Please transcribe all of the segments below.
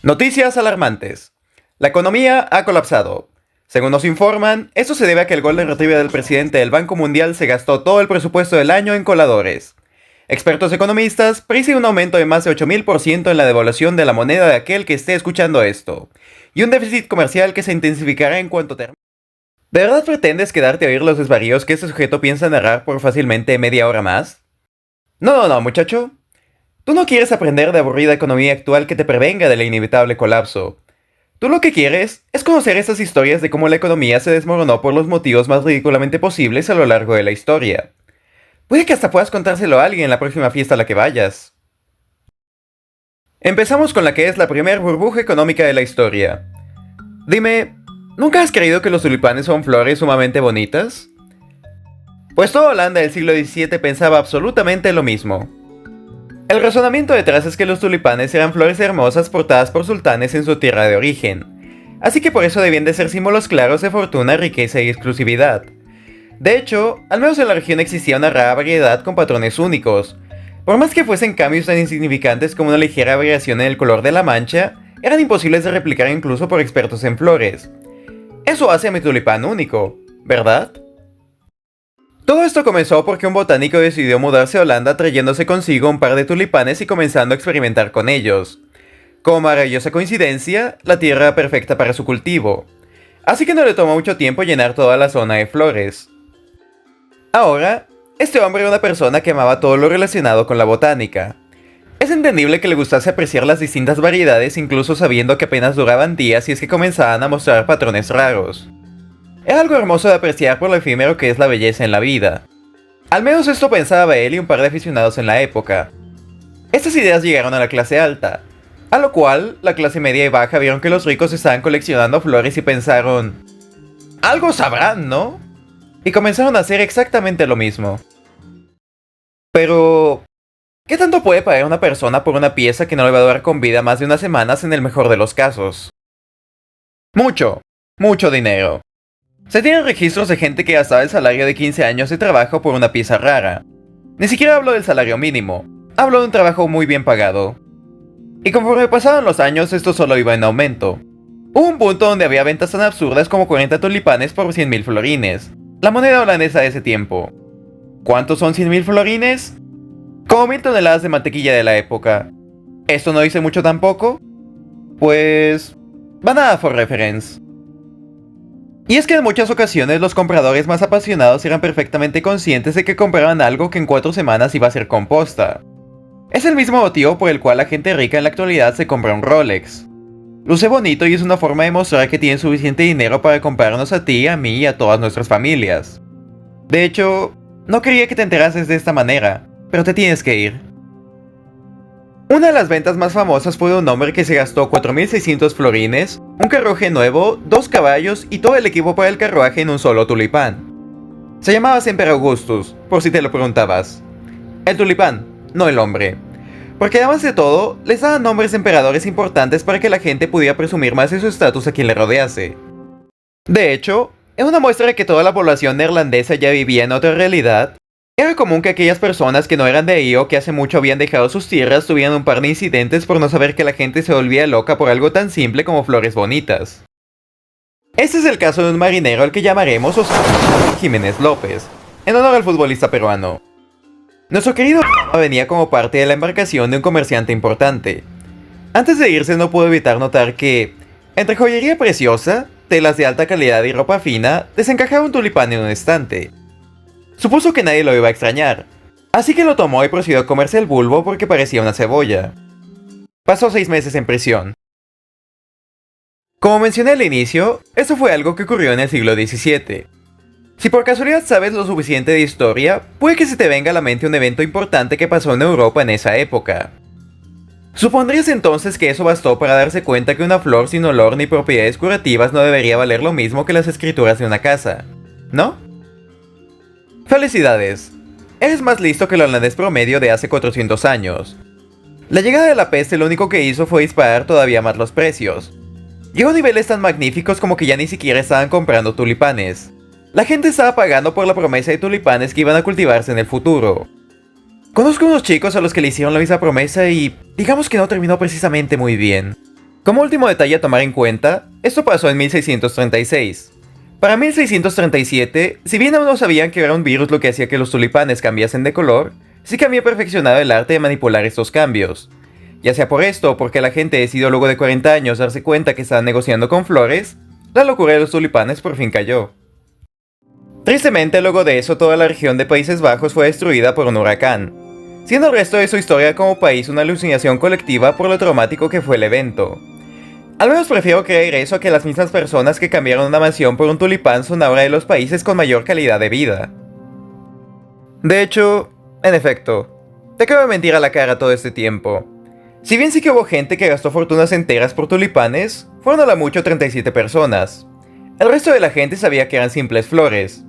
Noticias alarmantes. La economía ha colapsado. Según nos informan, esto se debe a que el Golden Retriever del presidente del Banco Mundial se gastó todo el presupuesto del año en coladores. Expertos economistas predicen un aumento de más de 8000% en la devaluación de la moneda de aquel que esté escuchando esto, y un déficit comercial que se intensificará en cuanto termine. ¿De verdad pretendes quedarte a oír los desvaríos que este sujeto piensa narrar por fácilmente media hora más? No, muchacho. Tú no quieres aprender de aburrida economía actual que te prevenga del inevitable colapso. Tú lo que quieres es conocer esas historias de cómo la economía se desmoronó por los motivos más ridículamente posibles a lo largo de la historia. Puede que hasta puedas contárselo a alguien en la próxima fiesta a la que vayas. Empezamos con la que es la primera burbuja económica de la historia. Dime, ¿nunca has creído que los tulipanes son flores sumamente bonitas? Pues toda Holanda del siglo XVII pensaba absolutamente lo mismo. El razonamiento detrás es que los tulipanes eran flores hermosas portadas por sultanes en su tierra de origen, así que por eso debían de ser símbolos claros de fortuna, riqueza y exclusividad. De hecho, al menos en la región existía una rara variedad con patrones únicos. Por más que fuesen cambios tan insignificantes como una ligera variación en el color de la mancha, eran imposibles de replicar incluso por expertos en flores. Eso hace a mi tulipán único, ¿verdad? Todo esto comenzó porque un botánico decidió mudarse a Holanda trayéndose consigo un par de tulipanes y comenzando a experimentar con ellos. Como maravillosa coincidencia, la tierra era perfecta para su cultivo. Así que no le tomó mucho tiempo llenar toda la zona de flores. Ahora, este hombre era una persona que amaba todo lo relacionado con la botánica. Es entendible que le gustase apreciar las distintas variedades incluso sabiendo que apenas duraban días y es que comenzaban a mostrar patrones raros. Era algo hermoso de apreciar por lo efímero que es la belleza en la vida. Al menos esto pensaba él y un par de aficionados en la época. Estas ideas llegaron a la clase alta, a lo cual la clase media y baja vieron que los ricos estaban coleccionando flores y pensaron: algo sabrán, ¿no? Y comenzaron a hacer exactamente lo mismo. Pero, ¿qué tanto puede pagar una persona por una pieza que no le va a durar con vida más de unas semanas en el mejor de los casos? Mucho dinero. Se tienen registros de gente que gastaba el salario de 15 años de trabajo por una pieza rara. Ni siquiera hablo del salario mínimo, hablo de un trabajo muy bien pagado. Y conforme pasaban los años, esto solo iba en aumento. Hubo un punto donde había ventas tan absurdas como 40 tulipanes por 100.000 florines, la moneda holandesa de ese tiempo. ¿Cuántos son 100.000 florines? Como 1000 toneladas de mantequilla de la época. ¿Esto no dice mucho tampoco? Pues... banana for reference. Y es que en muchas ocasiones los compradores más apasionados eran perfectamente conscientes de que compraban algo que en 4 semanas iba a ser composta. Es el mismo motivo por el cual la gente rica en la actualidad se compra un Rolex. Luce bonito y es una forma de mostrar que tienen suficiente dinero para comprarnos a ti, a mí y a todas nuestras familias. De hecho, no quería que te enterases de esta manera, pero te tienes que ir. Una de las ventas más famosas fue de un hombre que se gastó 4600 florines, un carruaje nuevo, 2 caballos y todo el equipo para el carruaje en un solo tulipán. Se llamaba Semper Augustus, por si te lo preguntabas. El tulipán, no el hombre. Porque además de todo, les daban nombres de emperadores importantes para que la gente pudiera presumir más de su estatus a quien le rodease. De hecho, en una muestra de que toda la población neerlandesa ya vivía en otra realidad, era común que aquellas personas que no eran de ahí o que hace mucho habían dejado sus tierras tuvieran un par de incidentes por no saber que la gente se volvía loca por algo tan simple como flores bonitas. Este es el caso de un marinero al que llamaremos Oscar Jiménez López, en honor al futbolista peruano. Nuestro querido venía como parte de la embarcación de un comerciante importante. Antes de irse no pudo evitar notar que, entre joyería preciosa, telas de alta calidad y ropa fina, desencajaba un tulipán en un estante. Supuso que nadie lo iba a extrañar, así que lo tomó y procedió a comerse el bulbo porque parecía una cebolla. Pasó 6 meses en prisión. Como mencioné al inicio, esto fue algo que ocurrió en el siglo XVII. Si por casualidad sabes lo suficiente de historia, puede que se te venga a la mente un evento importante que pasó en Europa en esa época. Supondrías entonces que eso bastó para darse cuenta que una flor sin olor ni propiedades curativas no debería valer lo mismo que las escrituras de una casa, ¿no? ¡Felicidades! Eres más listo que el holandés promedio de hace 400 años. La llegada de la peste lo único que hizo fue disparar todavía más los precios. Llegó a niveles tan magníficos como que ya ni siquiera estaban comprando tulipanes. La gente estaba pagando por la promesa de tulipanes que iban a cultivarse en el futuro. Conozco unos chicos a los que le hicieron la misma promesa y digamos que no terminó precisamente muy bien. Como último detalle a tomar en cuenta, esto pasó en 1636. Para 1637, si bien aún no sabían que era un virus lo que hacía que los tulipanes cambiasen de color, sí que había perfeccionado el arte de manipular estos cambios. Ya sea por esto o porque la gente decidió luego de 40 años darse cuenta que estaban negociando con flores, la locura de los tulipanes por fin cayó. Tristemente, luego de eso, toda la región de Países Bajos fue destruida por un huracán, siendo el resto de su historia como país una alucinación colectiva por lo traumático que fue el evento. Al menos prefiero creer eso a que las mismas personas que cambiaron una mansión por un tulipán son ahora de los países con mayor calidad de vida. De hecho, en efecto, te acabo de mentir a la cara todo este tiempo. Si bien sí que hubo gente que gastó fortunas enteras por tulipanes, fueron a la mucho 37 personas. El resto de la gente sabía que eran simples flores.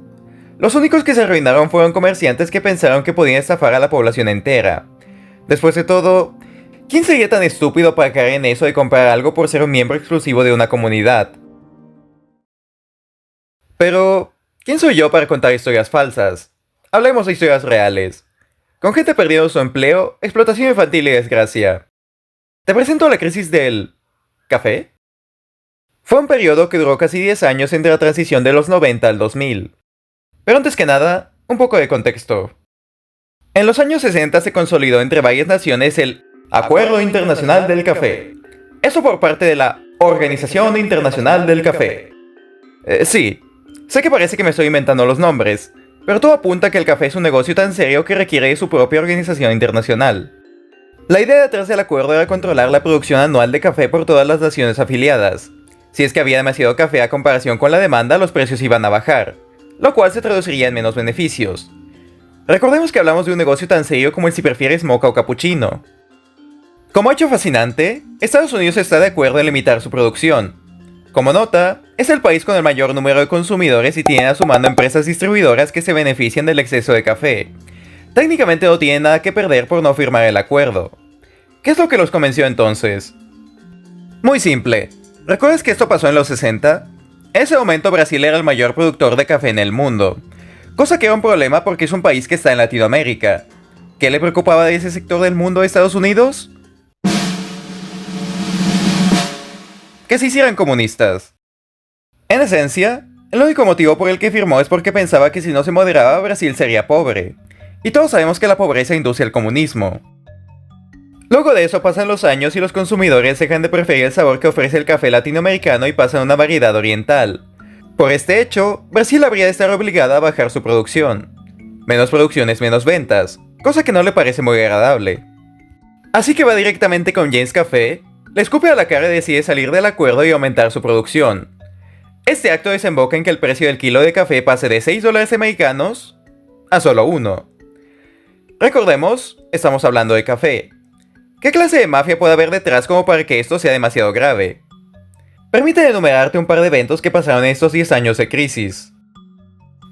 Los únicos que se arruinaron fueron comerciantes que pensaron que podían estafar a la población entera. Después de todo, ¿quién sería tan estúpido para caer en eso de comprar algo por ser un miembro exclusivo de una comunidad? Pero, ¿quién soy yo para contar historias falsas? Hablemos de historias reales. Con gente perdiendo su empleo, explotación infantil y desgracia. Te presento la crisis del café. Fue un periodo que duró casi 10 años entre la transición de los 90 al 2000. Pero antes que nada, un poco de contexto. En los años 60 se consolidó entre varias naciones el Acuerdo Internacional del Café. Eso por parte de la Organización Internacional del Café. Sí, sé que parece que me estoy inventando los nombres, pero todo apunta a que el café es un negocio tan serio que requiere de su propia organización internacional. La idea detrás del acuerdo era controlar la producción anual de café por todas las naciones afiliadas. Si es que había demasiado café a comparación con la demanda, los precios iban a bajar, lo cual se traduciría en menos beneficios. Recordemos que hablamos de un negocio tan serio como el si prefieres mocha o cappuccino. Como hecho fascinante, Estados Unidos está de acuerdo en limitar su producción. Como nota, es el país con el mayor número de consumidores y tiene a su mano empresas distribuidoras que se benefician del exceso de café. Técnicamente no tienen nada que perder por no firmar el acuerdo. ¿Qué es lo que los convenció entonces? Muy simple. ¿Recuerdas que esto pasó en los 60? En ese momento Brasil era el mayor productor de café en el mundo, cosa que era un problema porque es un país que está en Latinoamérica. ¿Qué le preocupaba de ese sector del mundo a Estados Unidos? Que se hicieran comunistas. En esencia, el único motivo por el que firmó es porque pensaba que si no se moderaba Brasil sería pobre, y todos sabemos que la pobreza induce al comunismo. Luego de eso pasan los años y los consumidores dejan de preferir el sabor que ofrece el café latinoamericano y pasan a una variedad oriental. Por este hecho, Brasil habría de estar obligada a bajar su producción. Menos producción es menos ventas, cosa que no le parece muy agradable. Así que va directamente con James Café, le escupe a la cara y decide salir del acuerdo y aumentar su producción. Este acto desemboca en que el precio del kilo de café pase de $6 americanos a solo $1. Recordemos, estamos hablando de café. ¿Qué clase de mafia puede haber detrás como para que esto sea demasiado grave? Permíteme enumerarte un par de eventos que pasaron en estos 10 años de crisis.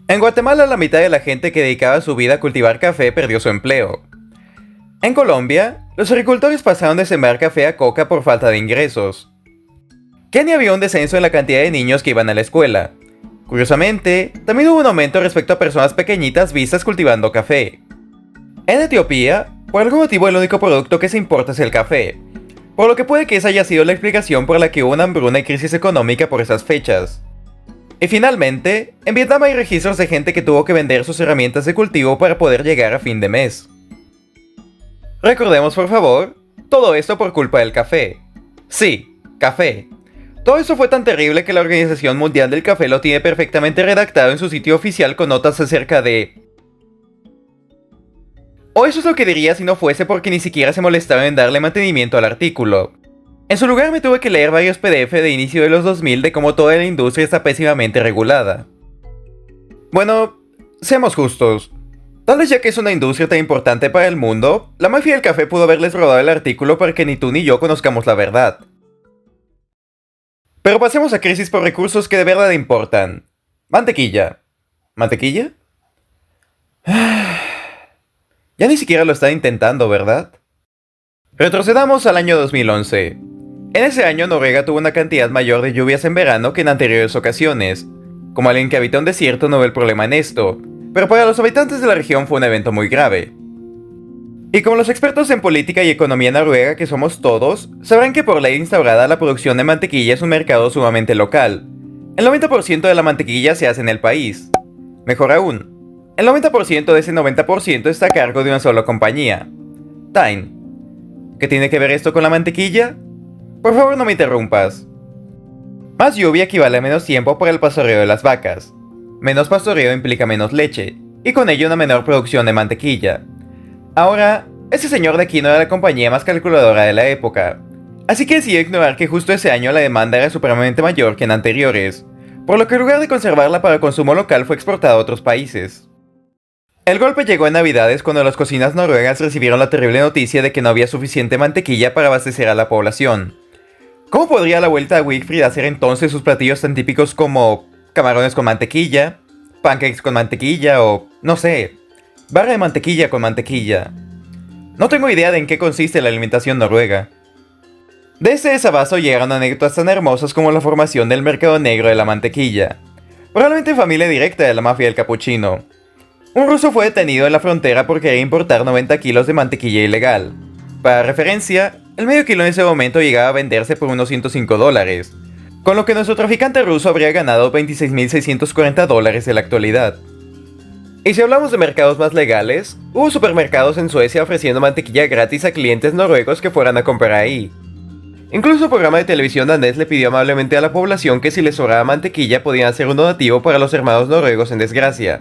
En Guatemala, la mitad de la gente que dedicaba su vida a cultivar café perdió su empleo. En Colombia, los agricultores pasaron de sembrar café a coca por falta de ingresos. Kenia vio un descenso en la cantidad de niños que iban a la escuela. Curiosamente, también hubo un aumento respecto a personas pequeñitas vistas cultivando café. En Etiopía, por algún motivo el único producto que se importa es el café, por lo que puede que esa haya sido la explicación por la que hubo una hambruna y crisis económica por esas fechas. Y finalmente, en Vietnam hay registros de gente que tuvo que vender sus herramientas de cultivo para poder llegar a fin de mes. Recordemos por favor, todo esto por culpa del café. Sí, café. Todo eso fue tan terrible que la Organización Mundial del Café lo tiene perfectamente redactado en su sitio oficial con notas acerca de... O eso es lo que diría si no fuese porque ni siquiera se molestaron en darle mantenimiento al artículo. En su lugar me tuve que leer varios PDF de inicio de los 2000 de cómo toda la industria está pésimamente regulada. Bueno, seamos justos. Tal vez ya que es una industria tan importante para el mundo, la mafia del café pudo haberles robado el artículo para que ni tú ni yo conozcamos la verdad. Pero pasemos a crisis por recursos que de verdad importan. Mantequilla. ¿Mantequilla? Ya ni siquiera lo están intentando, ¿verdad? Retrocedamos al año 2011. En ese año Noruega tuvo una cantidad mayor de lluvias en verano que en anteriores ocasiones. Como alguien que habita un desierto no ve el problema en esto, pero para los habitantes de la región fue un evento muy grave. Y como los expertos en política y economía noruega que somos todos, sabrán que por ley instaurada la producción de mantequilla es un mercado sumamente local. El 90% de la mantequilla se hace en el país. Mejor aún, el 90% de ese 90% está a cargo de una sola compañía, Tyne. ¿Qué tiene que ver esto con la mantequilla? Por favor no me interrumpas. Más lluvia equivale a menos tiempo para el pastoreo de las vacas. Menos pastoreo implica menos leche, y con ello una menor producción de mantequilla. Ahora, ese señor de aquí no era la compañía más calculadora de la época, así que decidió ignorar que justo ese año la demanda era supremamente mayor que en anteriores, por lo que en lugar de conservarla para consumo local fue exportada a otros países. El golpe llegó en Navidades cuando las cocinas noruegas recibieron la terrible noticia de que no había suficiente mantequilla para abastecer a la población. ¿Cómo podría la vuelta a Wilfrid hacer entonces sus platillos tan típicos como camarones con mantequilla, pancakes con mantequilla o, no sé, barra de mantequilla con mantequilla? No tengo idea de en qué consiste la alimentación noruega. De ese desabasto llegaron anécdotas tan hermosas como la formación del mercado negro de la mantequilla, probablemente familia directa de la mafia del capuchino. Un ruso fue detenido en la frontera por querer importar 90 kilos de mantequilla ilegal. Para referencia, el medio kilo en ese momento llegaba a venderse por unos $105, con lo que nuestro traficante ruso habría ganado $26.640 en la actualidad. Y si hablamos de mercados más legales, hubo supermercados en Suecia ofreciendo mantequilla gratis a clientes noruegos que fueran a comprar ahí. Incluso el programa de televisión danés le pidió amablemente a la población que si les sobraba mantequilla podían hacer un donativo para los hermanos noruegos en desgracia.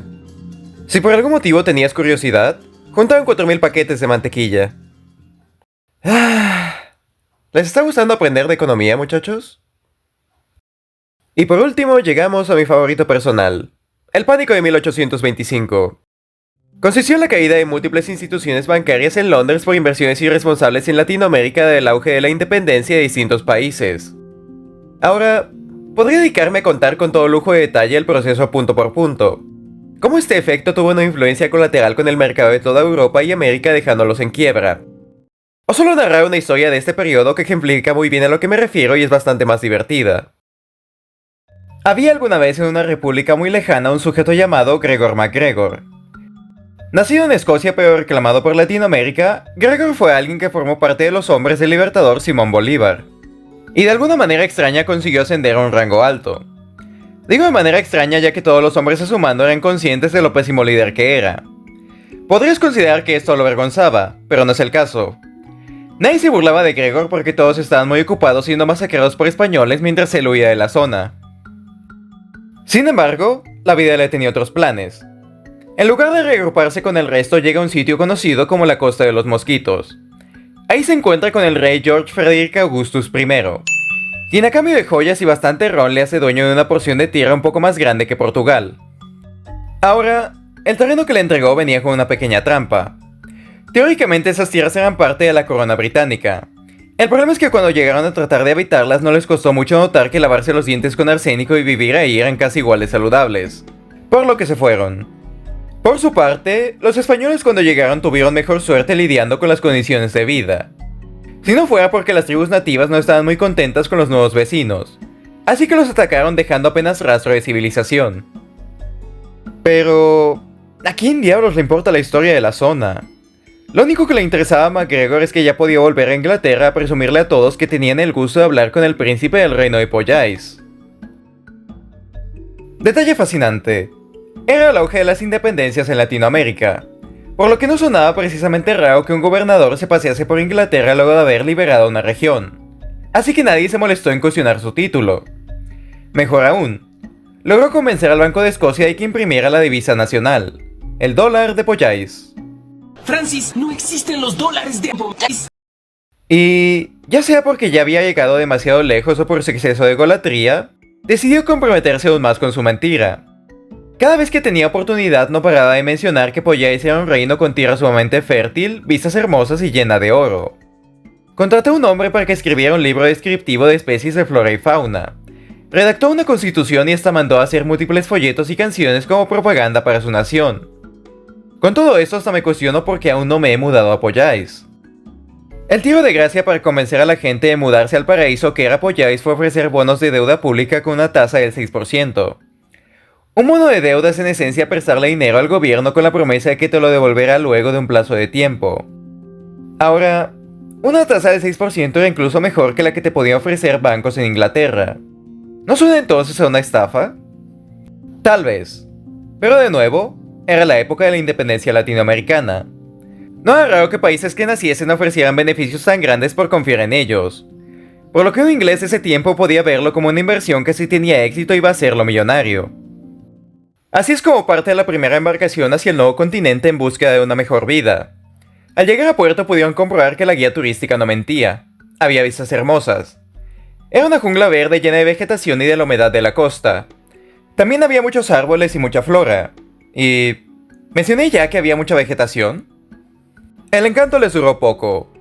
Si por algún motivo tenías curiosidad, juntaban 4.000 paquetes de mantequilla. ¿Les está gustando aprender de economía, muchachos? Y por último, llegamos a mi favorito personal, el pánico de 1825. Consistió en la caída de múltiples instituciones bancarias en Londres por inversiones irresponsables en Latinoamérica del auge de la independencia de distintos países. Ahora, podría dedicarme a contar con todo lujo de detalle el proceso punto por punto. Cómo este efecto tuvo una influencia colateral con el mercado de toda Europa y América dejándolos en quiebra. O solo narrar una historia de este periodo que ejemplifica muy bien a lo que me refiero y es bastante más divertida. Había alguna vez en una república muy lejana un sujeto llamado Gregor MacGregor. Nacido en Escocia pero reclamado por Latinoamérica, Gregor fue alguien que formó parte de los hombres del libertador Simón Bolívar. Y de alguna manera extraña consiguió ascender a un rango alto. Digo de manera extraña ya que todos los hombres a su mando eran conscientes de lo pésimo líder que era. Podrías considerar que esto lo avergonzaba, pero no es el caso. Nadie se burlaba de Gregor porque todos estaban muy ocupados siendo masacrados por españoles mientras él huía de la zona. Sin embargo, la vida le tenía otros planes. En lugar de reagruparse con el resto, llega a un sitio conocido como la Costa de los Mosquitos. Ahí se encuentra con el rey George Frederick Augustus I, quien a cambio de joyas y bastante ron le hace dueño de una porción de tierra un poco más grande que Portugal. Ahora, el terreno que le entregó venía con una pequeña trampa. Teóricamente esas tierras eran parte de la corona británica. El problema es que cuando llegaron a tratar de habitarlas no les costó mucho notar que lavarse los dientes con arsénico y vivir ahí eran casi igual de saludables, por lo que se fueron. Por su parte, los españoles cuando llegaron tuvieron mejor suerte lidiando con las condiciones de vida. Si no fuera porque las tribus nativas no estaban muy contentas con los nuevos vecinos, así que los atacaron dejando apenas rastro de civilización. Pero... ¿a quién diablos le importa la historia de la zona? Lo único que le interesaba a MacGregor es que ya podía volver a Inglaterra a presumirle a todos que tenían el gusto de hablar con el príncipe del reino de Pollais. Detalle fascinante. Era el auge de las independencias en Latinoamérica, por lo que no sonaba precisamente raro que un gobernador se pasease por Inglaterra luego de haber liberado una región, así que nadie se molestó en cuestionar su título. Mejor aún, logró convencer al Banco de Escocia de que imprimiera la divisa nacional, el dólar de Pollais. Francis, no existen los dólares de Pollais. Y, ya sea porque ya había llegado demasiado lejos o por su exceso de egolatría, decidió comprometerse aún más con su mentira. Cada vez que tenía oportunidad no paraba de mencionar que Pollais era un reino con tierra sumamente fértil, vistas hermosas y llena de oro. Contrató a un hombre para que escribiera un libro descriptivo de especies de flora y fauna. Redactó una constitución y hasta mandó a hacer múltiples folletos y canciones como propaganda para su nación. Con todo esto hasta me cuestiono por qué aún no me he mudado a Pollais. El tiro de gracia para convencer a la gente de mudarse al paraíso que era Pollais fue ofrecer bonos de deuda pública con una tasa del 6%. Un bono de deuda es en esencia prestarle dinero al gobierno con la promesa de que te lo devolverá luego de un plazo de tiempo. Ahora, una tasa de 6% era incluso mejor que la que te podían ofrecer bancos en Inglaterra. ¿No suena entonces a una estafa? Tal vez. Pero de nuevo, era la época de la independencia latinoamericana. No era raro que países que naciesen ofrecieran beneficios tan grandes por confiar en ellos. Por lo que un inglés de ese tiempo podía verlo como una inversión que si tenía éxito iba a hacerlo millonario. Así es como parte de la primera embarcación hacia el nuevo continente en búsqueda de una mejor vida. Al llegar a puerto pudieron comprobar que la guía turística no mentía. Había vistas hermosas. Era una jungla verde llena de vegetación y de la humedad de la costa. También había muchos árboles y mucha flora. Y... ¿mencioné ya que había mucha vegetación? El encanto les duró poco.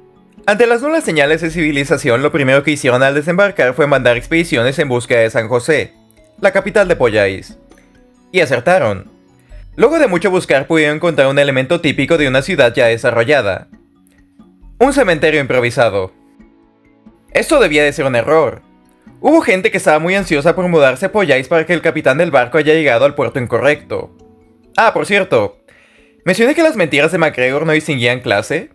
Ante las nulas señales de civilización, lo primero que hicieron al desembarcar fue mandar expediciones en búsqueda de San José, la capital de Pollais. Y acertaron. Luego de mucho buscar pudieron encontrar un elemento típico de una ciudad ya desarrollada. Un cementerio improvisado. Esto debía de ser un error. Hubo gente que estaba muy ansiosa por mudarse a Pollais para que el capitán del barco haya llegado al puerto incorrecto. Ah, por cierto, mencioné que las mentiras de MacGregor no distinguían clase.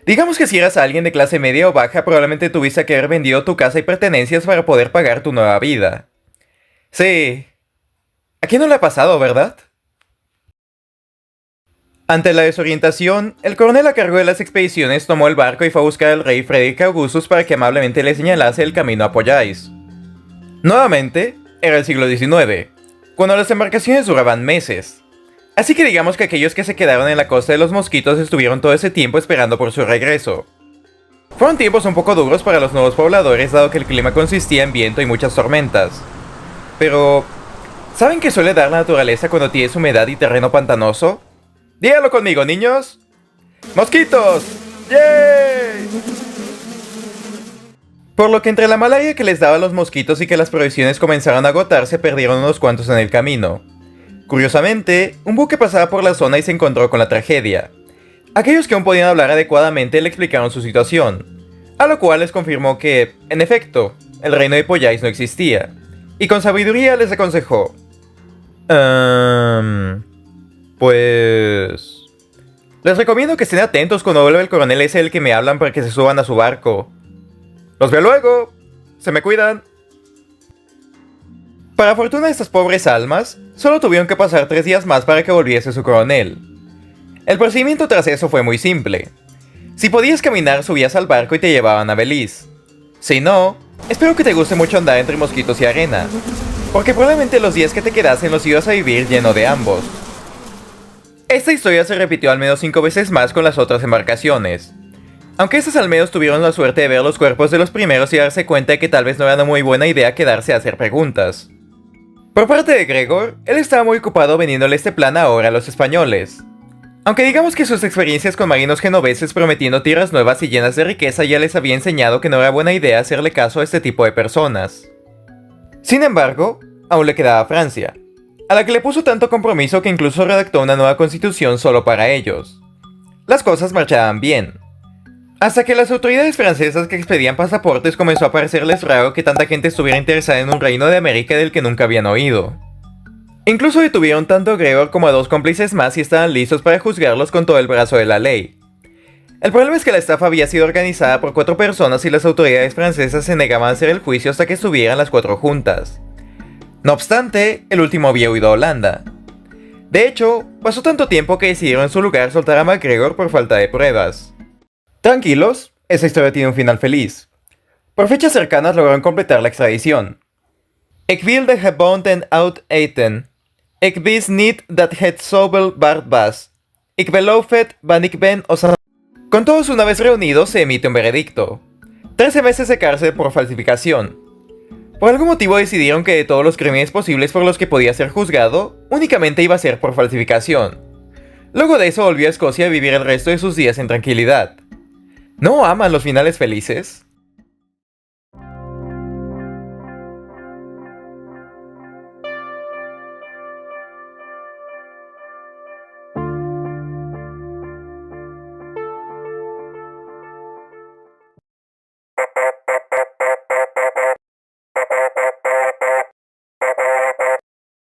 Digamos que si eras alguien de clase media o baja, probablemente tuviste que haber vendido tu casa y pertenencias para poder pagar tu nueva vida. Sí. ¿A quién no le ha pasado, verdad? Ante la desorientación, el coronel a cargo de las expediciones tomó el barco y fue a buscar al rey Frederick Augustus para que amablemente le señalase el camino a Pollais. Nuevamente, era el siglo XIX, cuando las embarcaciones duraban meses. Así que digamos que aquellos que se quedaron en la costa de los Mosquitos estuvieron todo ese tiempo esperando por su regreso. Fueron tiempos un poco duros para los nuevos pobladores dado que el clima consistía en viento y muchas tormentas. Pero... ¿saben qué suele dar la naturaleza cuando tienes humedad y terreno pantanoso? ¡Dígalo conmigo, niños! ¡Mosquitos! ¡Yay! Por lo que entre la malaria que les daba los mosquitos y que las provisiones comenzaron a agotarse, perdieron unos cuantos en el camino. Curiosamente, un buque pasaba por la zona y se encontró con la tragedia. Aquellos que aún podían hablar adecuadamente le explicaron su situación, a lo cual les confirmó que, en efecto, el reino de Pollais no existía, y con sabiduría les aconsejó: pues... les recomiendo que estén atentos cuando vuelva el coronel ese del que me hablan para que se suban a su barco. ¡Los veo luego! ¡Se me cuidan! Para fortuna de estas pobres almas, solo tuvieron que pasar 3 días más para que volviese su coronel. El procedimiento tras eso fue muy simple. Si podías caminar, subías al barco y te llevaban a Belice. Si no, espero que te guste mucho andar entre mosquitos y arena, porque probablemente los días que te quedasen los ibas a vivir lleno de ambos. Esta historia se repitió al menos 5 veces más con las otras embarcaciones. Aunque estas al menos tuvieron la suerte de ver los cuerpos de los primeros y darse cuenta de que tal vez no era una muy buena idea quedarse a hacer preguntas. Por parte de Gregor, él estaba muy ocupado vendiéndole este plan ahora a los españoles. Aunque digamos que sus experiencias con marinos genoveses prometiendo tierras nuevas y llenas de riqueza ya les había enseñado que no era buena idea hacerle caso a este tipo de personas. Sin embargo, aún le quedaba Francia, a la que le puso tanto compromiso que incluso redactó una nueva constitución solo para ellos. Las cosas marchaban bien. Hasta que las autoridades francesas que expedían pasaportes comenzó a parecerles raro que tanta gente estuviera interesada en un reino de América del que nunca habían oído. Incluso detuvieron tanto a Gregor como a 2 cómplices más y estaban listos para juzgarlos con todo el brazo de la ley. El problema es que la estafa había sido organizada por 4 personas y las autoridades francesas se negaban a hacer el juicio hasta que estuvieran las 4 juntas. No obstante, el último había huido a Holanda. De hecho, pasó tanto tiempo que decidieron en su lugar soltar a MacGregor por falta de pruebas. Tranquilos, esa historia tiene un final feliz. Por fechas cercanas lograron completar la extradición. Ik wilde gebonden oud eten. Ik wist niet dat het zoveel waard was. Ik beloof het, want ik ben osa... Con todos una vez reunidos se emite un veredicto. 13 meses de cárcel por falsificación. Por algún motivo decidieron que de todos los crímenes posibles por los que podía ser juzgado, únicamente iba a ser por falsificación. Luego de eso volvió a Escocia a vivir el resto de sus días en tranquilidad. ¿No aman los finales felices?